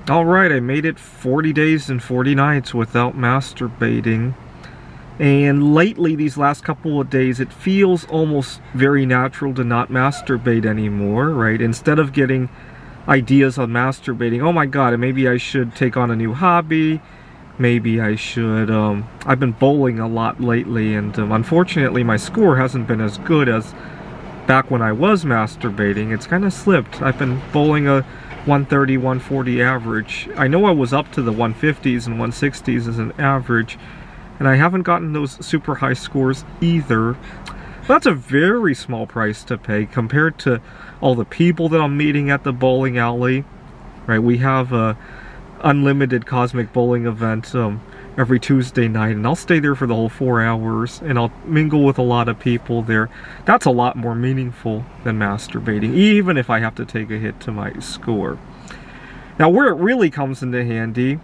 Alright, I made it 40 days and 40 nights without masturbating. And lately, these last couple of days, it feels almost very natural to not masturbate anymore, right? Instead of getting ideas on masturbating, oh my god, maybe I should take on a new hobby. Maybe I should, I've been bowling a lot lately, and unfortunately my score hasn't been as good as back when I was masturbating. It's kind of slipped. I've been bowling a 130, 140 average. I know I was up to the 150s and 160s as an average, and I haven't gotten those super high scores either. That's a very small price to pay compared to all the people that I'm meeting at the bowling alley. Right, we have a unlimited cosmic bowling event every Tuesday night, and I'll stay there for the whole 4 hours, and I'll mingle with a lot of people there. That's a lot more meaningful than masturbating, even if I have to take a hit to my score. Now, where it really comes into handy,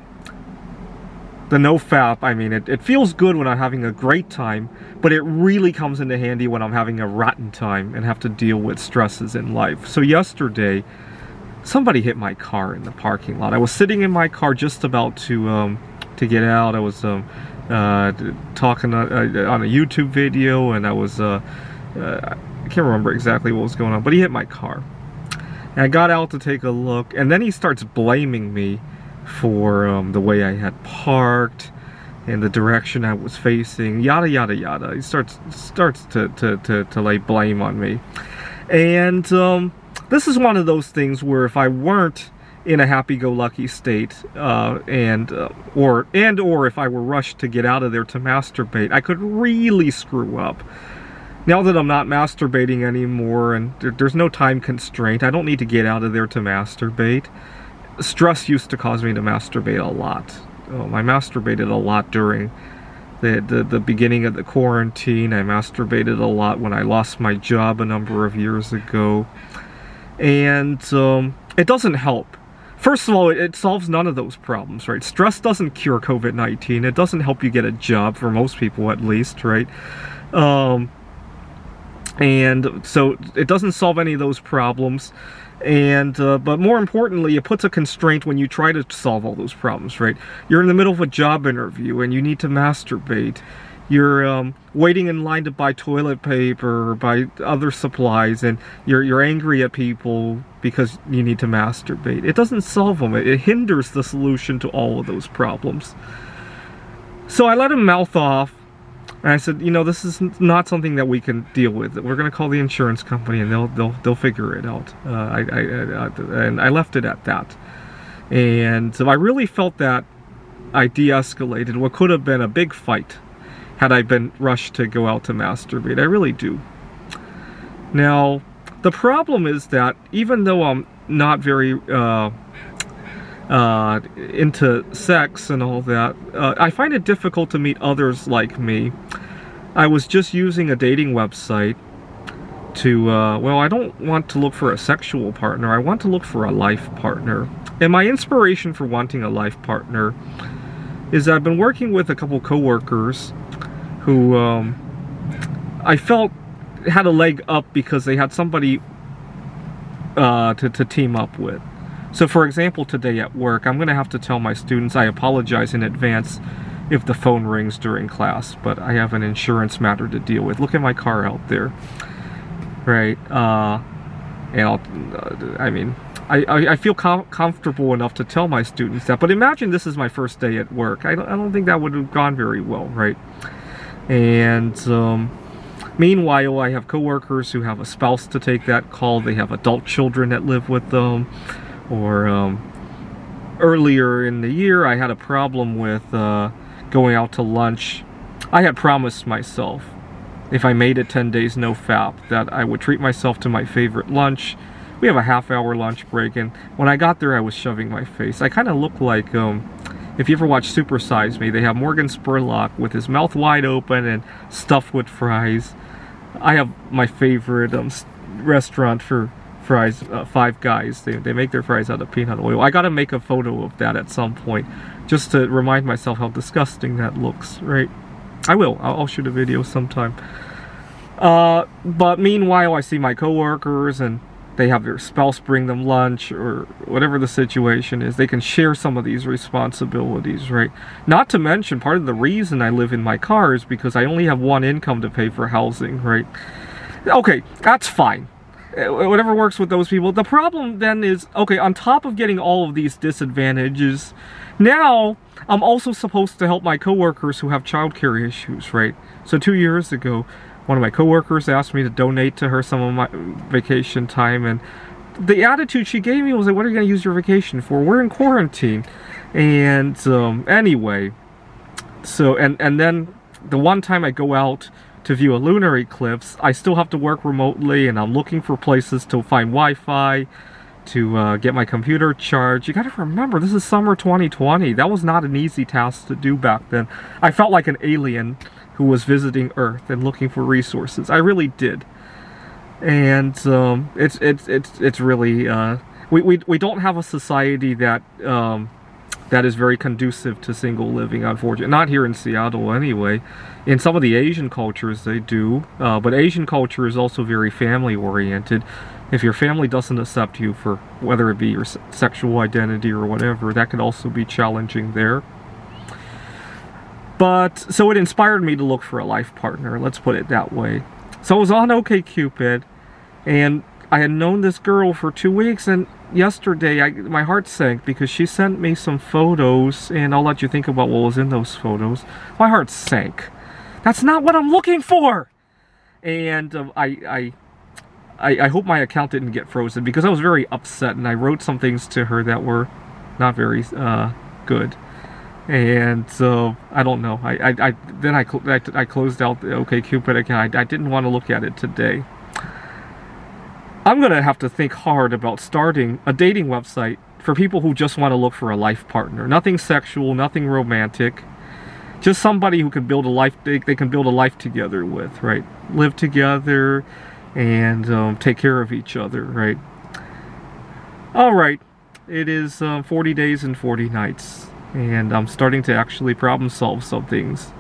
the NoFap, I mean, it feels good when I'm having a great time, but it really comes into handy when I'm having a rotten time and have to deal with stresses in life. So yesterday, somebody hit my car in the parking lot. I was sitting in my car just about to get out. I was talking on a YouTube video, and I was I can't remember exactly what was going on, but he hit my car. And I got out to take a look, and then he starts blaming me for the way I had parked and the direction I was facing, yada yada yada. He starts to lay blame on me, and this is one of those things where if I weren't in a happy-go-lucky state, or if I were rushed to get out of there to masturbate, I could really screw up. Now that I'm not masturbating anymore, and there's no time constraint, I don't need to get out of there to masturbate. Stress used to cause me to masturbate a lot. I masturbated a lot during the beginning of the quarantine. I masturbated a lot when I lost my job a number of years ago. And it doesn't help. First of all, it solves none of those problems, right? Stress doesn't cure COVID-19. It doesn't help you get a job, for most people at least, right? And so it doesn't solve any of those problems. And but more importantly, it puts a constraint when you try to solve all those problems, right? You're in the middle of a job interview and you need to masturbate. You're waiting in line to buy toilet paper or buy other supplies, and you're angry at people because you need to masturbate. It doesn't solve them. It hinders the solution to all of those problems. So I let him mouth off, and I said, you know, this is not something that we can deal with. We're going to call the insurance company, and they'll figure it out. And I left it at that. And so I really felt that I de-escalated what could have been a big fight had I been rushed to go out to masturbate. I really do. Now, the problem is that even though I'm not very into sex and all that, I find it difficult to meet others like me. I was just using a dating website to, well, I don't want to look for a sexual partner, I want to look for a life partner. And my inspiration for wanting a life partner is that I've been working with a couple coworkers who I felt had a leg up because they had somebody to team up with. So for example, today at work, I'm going to have to tell my students I apologize in advance if the phone rings during class, but I have an insurance matter to deal with. Look at my car out there, right? And I mean, I feel comfortable enough to tell my students that, but imagine this is my first day at work. I don't think that would have gone very well, right? And meanwhile, I have coworkers who have a spouse to take that call. They have adult children that live with them. Or earlier in the year, I had a problem with going out to lunch. I had promised myself, if I made it 10 days NoFap, that I would treat myself to my favorite lunch. We have a half-hour lunch break, and when I got there, I was shoving my face. I kind of look like, if you ever watch Super Size Me, they have Morgan Spurlock with his mouth wide open and stuffed with fries. I have my favorite restaurant for fries, Five Guys. They make their fries out of peanut oil. I gotta make a photo of that at some point, just to remind myself how disgusting that looks, right? I will. I'll shoot a video sometime. But meanwhile, I see my coworkers, and they have their spouse bring them lunch, or whatever the situation is. They can share some of these responsibilities, right? Not to mention, part of the reason I live in my car is because I only have one income to pay for housing, right? Okay, that's fine. Whatever works with those people. The problem then is, okay, on top of getting all of these disadvantages, now I'm also supposed to help my coworkers who have childcare issues, right? So 2 years ago, one of my coworkers asked me to donate to her some of my vacation time, and the attitude she gave me was like, what are you going to use your vacation for? We're in quarantine. And anyway, so, and then the one time I go out to view a lunar eclipse, I still have to work remotely, and I'm looking for places to find Wi-Fi, to get my computer charged. You gotta remember, this is summer 2020. That was not an easy task to do back then. I felt like an alien who was visiting Earth and looking for resources. I really did. And it's really we don't have a society that that is very conducive to single living, unfortunately. Not here in Seattle anyway. In some of the Asian cultures they do, but Asian culture is also very family oriented. If your family doesn't accept you for whether it be your sexual identity or whatever, that could also be challenging there. But, so it inspired me to look for a life partner, let's put it that way. So I was on OkCupid, and I had known this girl for 2 weeks, and yesterday my heart sank because she sent me some photos, and I'll let you think about what was in those photos. My heart sank. That's not what I'm looking for! And I hope my account didn't get frozen, because I was very upset, and I wrote some things to her that were not very good. And so I don't know. Then I closed out the OkCupid account. I didn't want to look at it today. I'm gonna have to think hard about starting a dating website for people who just want to look for a life partner. Nothing sexual, nothing romantic. Just somebody who can build a life. They can build a life together with, right? Live together and take care of each other, right? All right. It is 40 days and 40 nights. And I'm starting to actually problem solve some things.